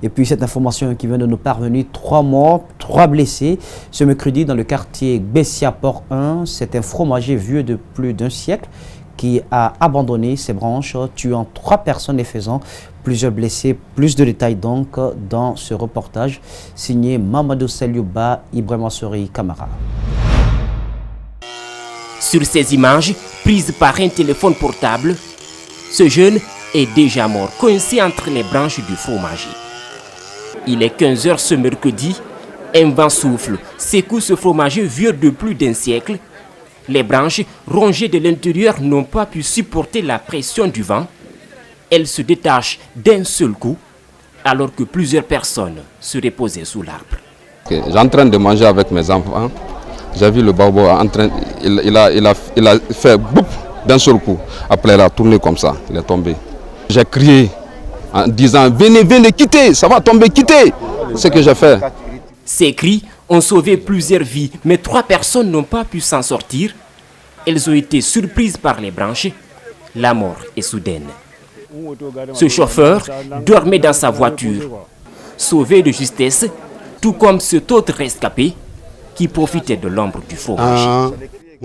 Et puis cette information qui vient de nous parvenir, 3 morts, 3 blessés. Ce mercredi dans le quartier Bessia-Port 1, c'est un fromager vieux de plus d'1 siècle qui a abandonné ses branches, tuant 3 personnes et faisant plusieurs blessés. Plus de détails donc dans ce reportage signé Mamadou Seliouba Ibrahima Sori Kamara. Sur ces images, prises par un téléphone portable, ce jeune est déjà mort, coincé entre les branches du fromager. Il est 15 h ce mercredi, un vent souffle, secoue ce fromager vieux de plus d'1 siècle. Les branches, rongées de l'intérieur, n'ont pas pu supporter la pression du vent. Elles se détachent d'un seul coup, alors que plusieurs personnes se reposaient sous l'arbre. J'ai en train de manger avec mes enfants. J'ai vu le babo en train, il a fait boum d'un seul coup. Après, il a tourné comme ça, il est tombé. J'ai crié en disant venez, venez, quittez, ça va tomber, quittez. C'est ce que j'ai fait. Ces cris ont sauvé plusieurs vies, mais 3 personnes n'ont pas pu s'en sortir. Elles ont été surprises par les branches. La mort est soudaine. Ce chauffeur dormait dans sa voiture, sauvé de justesse, tout comme cet autre rescapé qui profitait de l'ombre du fromager.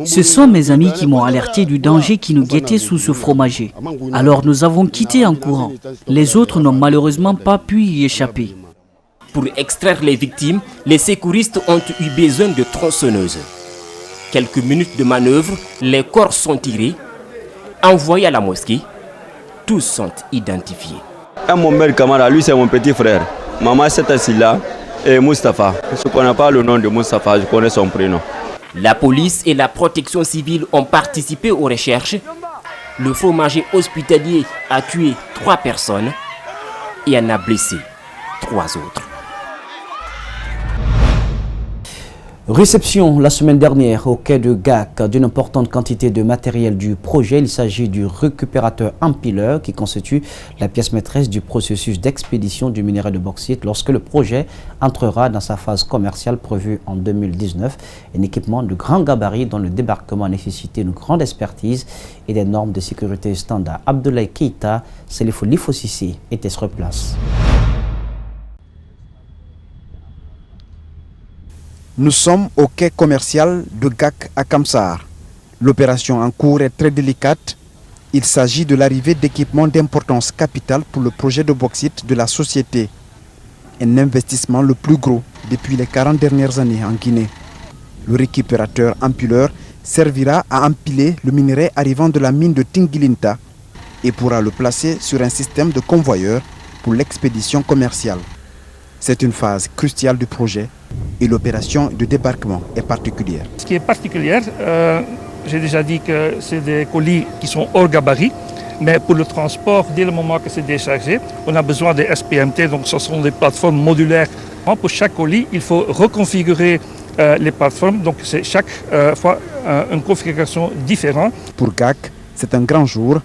Ce sont mes amis qui m'ont alerté du danger qui nous guettait sous ce fromager. Alors nous avons quitté en courant. Les autres n'ont malheureusement pas pu y échapper. Pour extraire les victimes, les secouristes ont eu besoin de tronçonneuses. Quelques minutes de manœuvre, les corps sont tirés, envoyés à la mosquée. Tous sont identifiés. Mon mère Kamara, lui c'est mon petit frère. Maman c'est Assila et Mustapha. Je ne connais pas le nom de Mustapha, je connais son prénom. La police et la protection civile ont participé aux recherches. Le fromager hospitalier a tué 3 personnes et en a blessé 3 autres. Réception la semaine dernière au quai de Gak d'une importante quantité de matériel du projet. Il s'agit du récupérateur empileur qui constitue la pièce maîtresse du processus d'expédition du minerai de bauxite lorsque le projet entrera dans sa phase commerciale prévue en 2019. Un équipement de grand gabarit dont le débarquement a nécessité une grande expertise et des normes de sécurité standard. Abdoulaye Keita, Selifou Lifosisi était sur place. Nous sommes au quai commercial de Gak à Kamsar. L'opération en cours est très délicate. Il s'agit de l'arrivée d'équipements d'importance capitale pour le projet de bauxite de la société. Un investissement le plus gros depuis les 40 dernières années en Guinée. Le récupérateur empileur servira à empiler le minerai arrivant de la mine de Tingilinta et pourra le placer sur un système de convoyeur pour l'expédition commerciale. C'est une phase cruciale du projet et l'opération de débarquement est particulière. Ce qui est particulier, j'ai déjà dit que c'est des colis qui sont hors gabarit, mais pour le transport, dès le moment que c'est déchargé, on a besoin des SPMT, donc ce sont des plateformes modulaires. Pour chaque colis, il faut reconfigurer les plateformes, donc c'est chaque fois une configuration différente. Pour GAC, c'est un grand jour.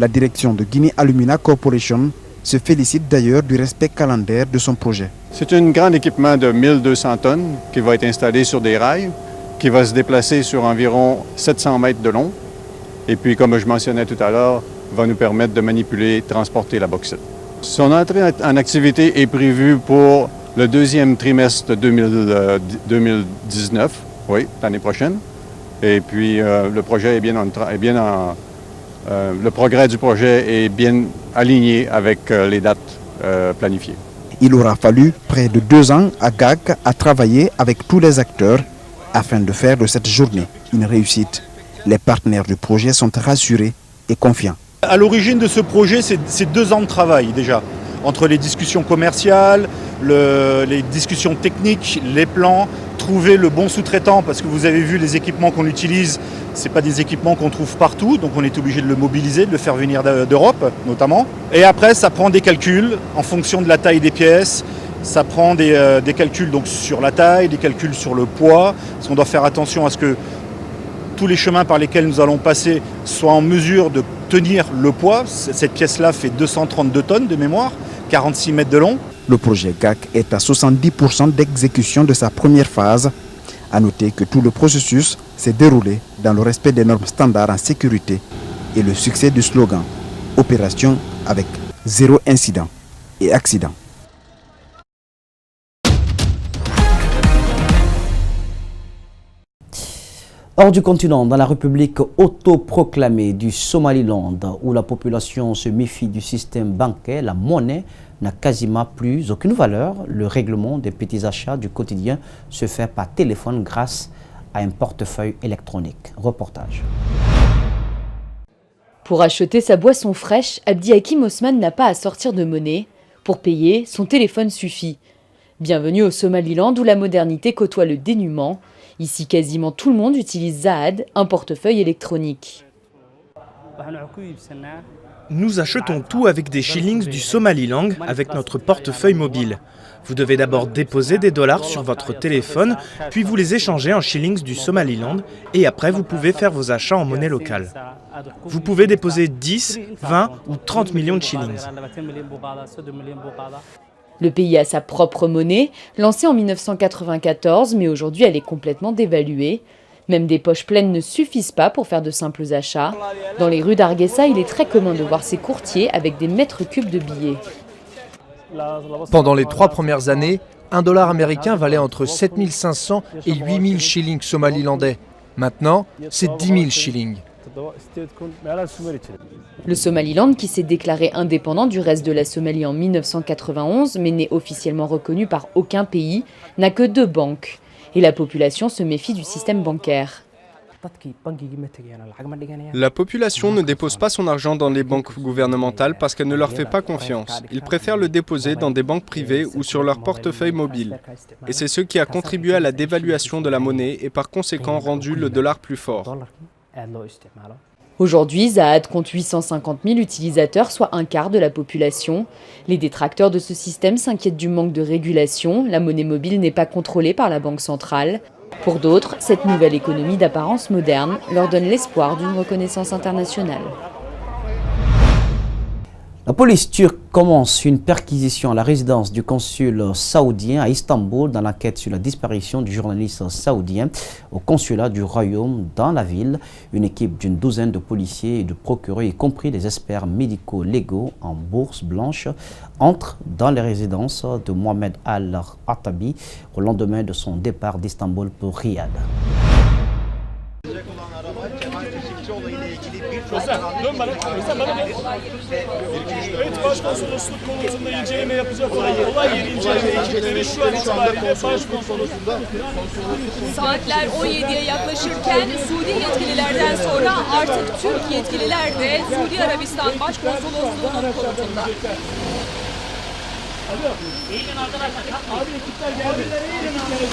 La direction de Guinea Alumina Corporation se félicite d'ailleurs du respect calendaire de son projet. C'est un grand équipement de 1200 tonnes qui va être installé sur des rails, qui va se déplacer sur environ 700 mètres de long. Et puis, comme je mentionnais tout à l'heure, va nous permettre de manipuler et transporter la bauxite. Son entrée en activité est prévue pour le 2e trimestre 2019, oui, l'année prochaine. Et puis, le projet est le progrès du projet est bien aligné avec les dates planifiées. Il aura fallu près de 2 ans à GAC à travailler avec tous les acteurs afin de faire de cette journée une réussite. Les partenaires du projet sont rassurés et confiants. À l'origine de ce projet, c'est 2 ans de travail déjà, entre les discussions commerciales, les discussions techniques, les plans, trouver le bon sous-traitant, parce que vous avez vu les équipements qu'on utilise, ce n'est pas des équipements qu'on trouve partout, donc on est obligé de le mobiliser, de le faire venir d'Europe notamment. Et après, ça prend des calculs en fonction de la taille des pièces, ça prend des calculs donc sur la taille, des calculs sur le poids, parce qu'on doit faire attention à ce que tous les chemins par lesquels nous allons passer soient en mesure de tenir le poids. Cette pièce-là fait 232 tonnes de mémoire, 46 mètres de long. Le projet GAC est à 70% d'exécution de sa première phase. A noter que tout le processus s'est déroulé dans le respect des normes standards en sécurité et le succès du slogan « Opération avec 0 incident et accident ». Hors du continent, dans la République autoproclamée du Somaliland, où la population se méfie du système bancaire, la monnaie n'a quasiment plus aucune valeur. Le règlement des petits achats du quotidien se fait par téléphone grâce à un portefeuille électronique. Reportage. Pour acheter sa boisson fraîche, Abdi Hakim Osman n'a pas à sortir de monnaie. Pour payer, son téléphone suffit. Bienvenue au Somaliland où la modernité côtoie le dénuement. Ici, quasiment tout le monde utilise Zahad, un portefeuille électronique. Nous achetons tout avec des shillings du Somaliland avec notre portefeuille mobile. Vous devez d'abord déposer des dollars sur votre téléphone, puis vous les échangez en shillings du Somaliland et après vous pouvez faire vos achats en monnaie locale. Vous pouvez déposer 10, 20 ou 30 millions de shillings. Le pays a sa propre monnaie, lancée en 1994, mais aujourd'hui elle est complètement dévaluée. Même des poches pleines ne suffisent pas pour faire de simples achats. Dans les rues d'Hargeisa, il est très commun de voir ces courtiers avec des mètres cubes de billets. Pendant les 3 premières années, un dollar américain valait entre 7 500 et 8 000 shillings somalilandais. Maintenant, c'est 10 000 shillings. Le Somaliland, qui s'est déclaré indépendant du reste de la Somalie en 1991, mais n'est officiellement reconnu par aucun pays, n'a que 2 banques. Et la population se méfie du système bancaire. La population ne dépose pas son argent dans les banques gouvernementales parce qu'elle ne leur fait pas confiance. Ils préfèrent le déposer dans des banques privées ou sur leur portefeuille mobile. Et c'est ce qui a contribué à la dévaluation de la monnaie et par conséquent rendu le dollar plus fort. Aujourd'hui, Zahad compte 850 000 utilisateurs, soit un quart de la population. Les détracteurs de ce système s'inquiètent du manque de régulation. La monnaie mobile n'est pas contrôlée par la Banque centrale. Pour d'autres, cette nouvelle économie d'apparence moderne leur donne l'espoir d'une reconnaissance internationale. La police turque commence une perquisition à la résidence du consul saoudien à Istanbul dans l'enquête sur la disparition du journaliste saoudien au consulat du Royaume dans la ville. Une équipe d'une douzaine de policiers et de procureurs, y compris des experts médicaux légaux en bourse blanche, entre dans les résidences de Mohamed Al-Attabi au lendemain de son départ d'Istanbul pour Riyad. Evet, başkonsolosluk konusunda inceleme yapacak olan olay yeri inceleme ekipleri şu an itibariyle başkonsolosluğunda saatler 17'ye yaklaşırken Suudi yetkililerden sonra artık Türk yetkililer de Suudi Arabistan Başkonsolosluğu'nun konutunda. Eğilin arkadaşlar. Abi ekipler geldi. Eğilin.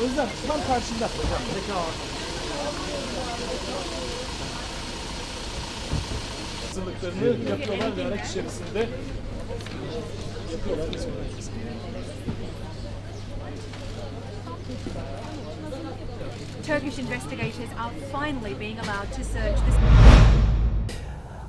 Özlem, tam karşında. Hazırlıklarını yapıyorlar ve araç içerisinde yapıyorlar. Turkish investigators are finally being allowed to search this.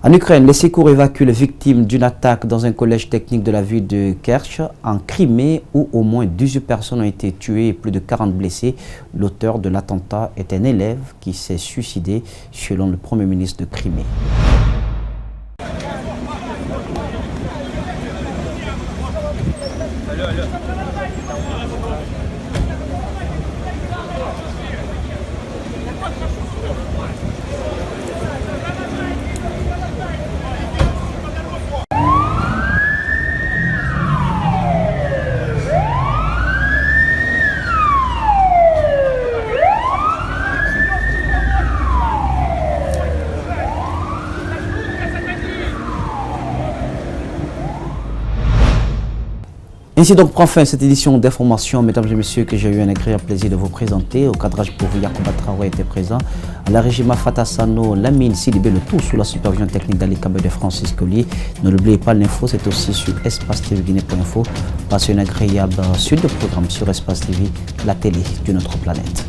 En Ukraine, les secours évacuent les victimes d'une attaque dans un collège technique de la ville de Kerch, en Crimée, où au moins 18 personnes ont été tuées et plus de 40 blessées. L'auteur de l'attentat est un élève qui s'est suicidé, selon le Premier ministre de Crimée. Ainsi donc prend fin cette édition d'information, mesdames et messieurs, que j'ai eu un agréable plaisir de vous présenter. Au cadrage pour vous, Yacouba Traoré était présent. À la régie Mafata Sano, Lamine Sidibé, le tout sous la supervision technique d'Ali Kabé de Francis Collier. Ne l'oubliez pas, l'info c'est aussi sur espace-tv-guinée.info. Passez une agréable suite de programmes sur Espace TV, la télé de notre planète.